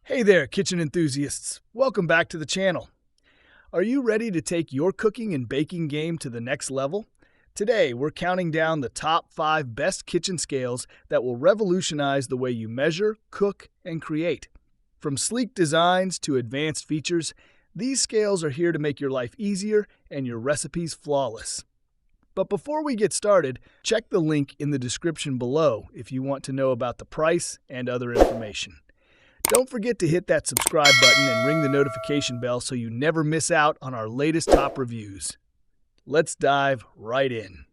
Hey there, kitchen enthusiasts. Welcome back to the channel. Are you ready to take your cooking and baking game to the next level? Today, we're counting down the top 5 best kitchen scales that will revolutionize the way you measure, cook, and create. From sleek designs to advanced features, these scales are here to make your life easier and your recipes flawless. But before we get started, check the link in the description below if you want to know about the price and other information. Don't forget to hit that subscribe button and ring the notification bell so you never miss out on our latest top reviews. Let's dive right in.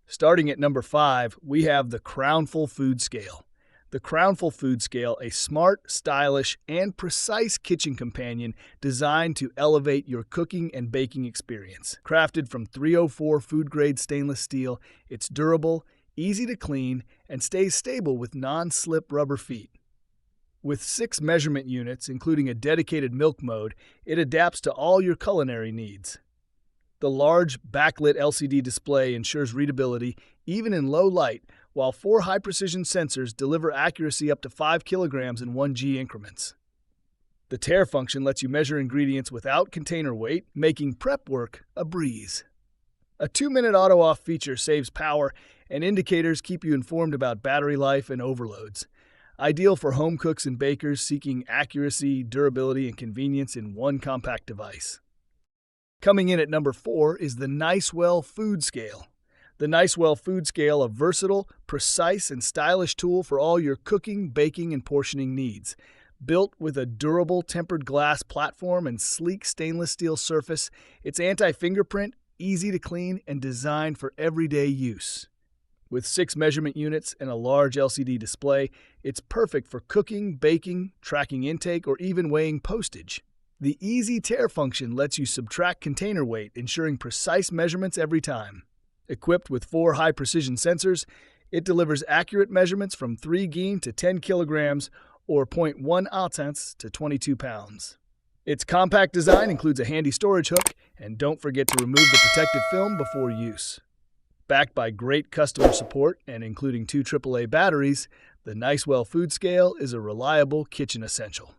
Starting at number 5, we have the CROWNFUL Food Scale. The CROWNFUL Food Scale, a smart, stylish, and precise kitchen companion designed to elevate your cooking and baking experience. Crafted from 304 food-grade stainless steel, it's durable, easy to clean, and stays stable with non-slip rubber feet. With 6 measurement units, including a dedicated milk mode, it adapts to all your culinary needs. The large, backlit LCD display ensures readability even in low light, while 4 high-precision sensors deliver accuracy up to 5 kilograms in 1G increments. The tare function lets you measure ingredients without container weight, making prep work a breeze. A 2-minute auto-off feature saves power, and indicators keep you informed about battery life and overloads. Ideal for home cooks and bakers seeking accuracy, durability, and convenience in one compact device. Coming in at number 4 is the Nicewell Food Scale. The Nicewell Food Scale, a versatile, precise, and stylish tool for all your cooking, baking, and portioning needs. Built with a durable tempered glass platform and sleek stainless steel surface, it's anti-fingerprint, easy to clean, and designed for everyday use. With 6 measurement units and a large LCD display, it's perfect for cooking, baking, tracking intake, or even weighing postage. The easy tare function lets you subtract container weight, ensuring precise measurements every time. Equipped with 4 high-precision sensors, it delivers accurate measurements from 3 geen to 10 kilograms or 0.1 ounces to 22 pounds. Its compact design includes a handy storage hook, and don't forget to remove the protective film before use. Backed by great customer support and including 2 AAA batteries, the Nicewell Food Scale is a reliable kitchen essential.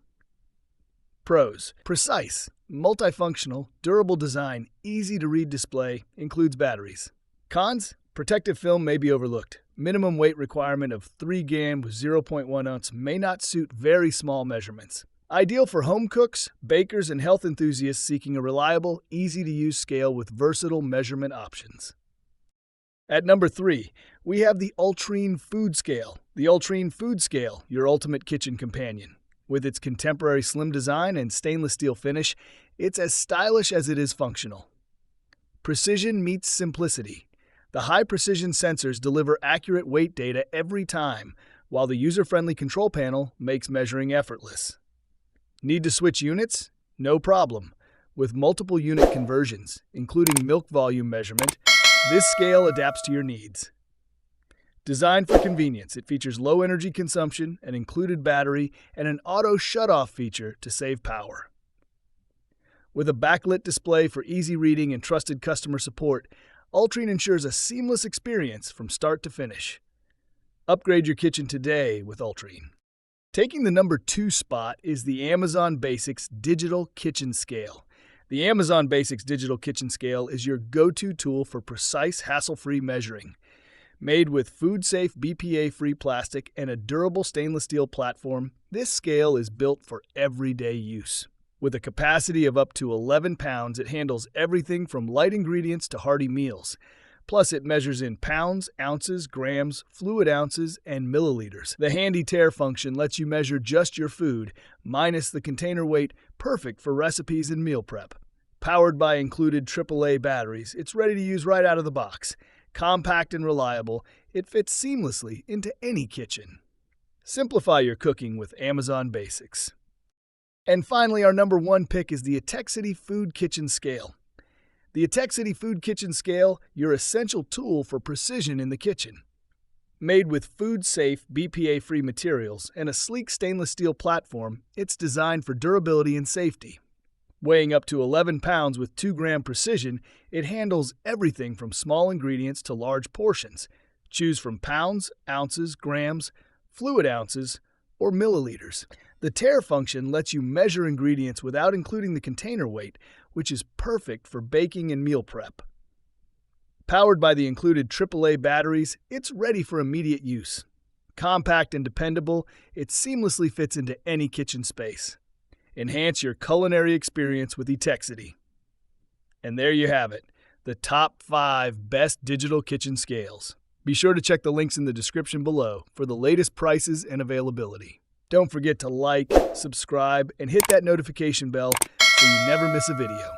Pros: precise, multifunctional, durable design, easy-to-read display, includes batteries. Cons: protective film may be overlooked. Minimum weight requirement of 3 gram with 0.1 ounce may not suit very small measurements. Ideal for home cooks, bakers, and health enthusiasts seeking a reliable, easy-to-use scale with versatile measurement options. At number 3, we have the Ultrean Food Scale. The Ultrean Food Scale, your ultimate kitchen companion. With its contemporary slim design and stainless steel finish, it's as stylish as it is functional. Precision meets simplicity. The high-precision sensors deliver accurate weight data every time, while the user-friendly control panel makes measuring effortless. Need to switch units? No problem. With multiple unit conversions, including milk volume measurement, this scale adapts to your needs. Designed for convenience, it features low energy consumption, an included battery, and an auto shut-off feature to save power. With a backlit display for easy reading and trusted customer support, Ultrean ensures a seamless experience from start to finish. Upgrade your kitchen today with Ultrean. Taking the number 2 spot is the Amazon Basics Digital Kitchen Scale. The Amazon Basics Digital Kitchen Scale is your go-to tool for precise, hassle-free measuring. Made with food-safe, BPA-free plastic and a durable stainless steel platform, this scale is built for everyday use. With a capacity of up to 11 pounds, it handles everything from light ingredients to hearty meals. Plus, it measures in pounds, ounces, grams, fluid ounces, and milliliters. The handy tare function lets you measure just your food, minus the container weight, perfect for recipes and meal prep. Powered by included AAA batteries, it's ready to use right out of the box. Compact and reliable, it fits seamlessly into any kitchen. Simplify your cooking with Amazon Basics. And finally, our number 1 pick is the Etekcity Food Kitchen Scale. The Etekcity Food Kitchen Scale, your essential tool for precision in the kitchen. Made with food-safe, BPA-free materials and a sleek stainless steel platform, it's designed for durability and safety. Weighing up to 11 pounds with 2-gram precision, it handles everything from small ingredients to large portions. Choose from pounds, ounces, grams, fluid ounces, or milliliters. The tare function lets you measure ingredients without including the container weight, which is perfect for baking and meal prep. Powered by the included AAA batteries, it's ready for immediate use. Compact and dependable, it seamlessly fits into any kitchen space. Enhance your culinary experience with Etekcity. And there you have it, the top 5 best digital kitchen scales. Be sure to check the links in the description below for the latest prices and availability. Don't forget to like, subscribe, and hit that notification bell so you never miss a video.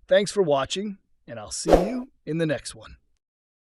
Thanks for watching, and I'll see you in the next one.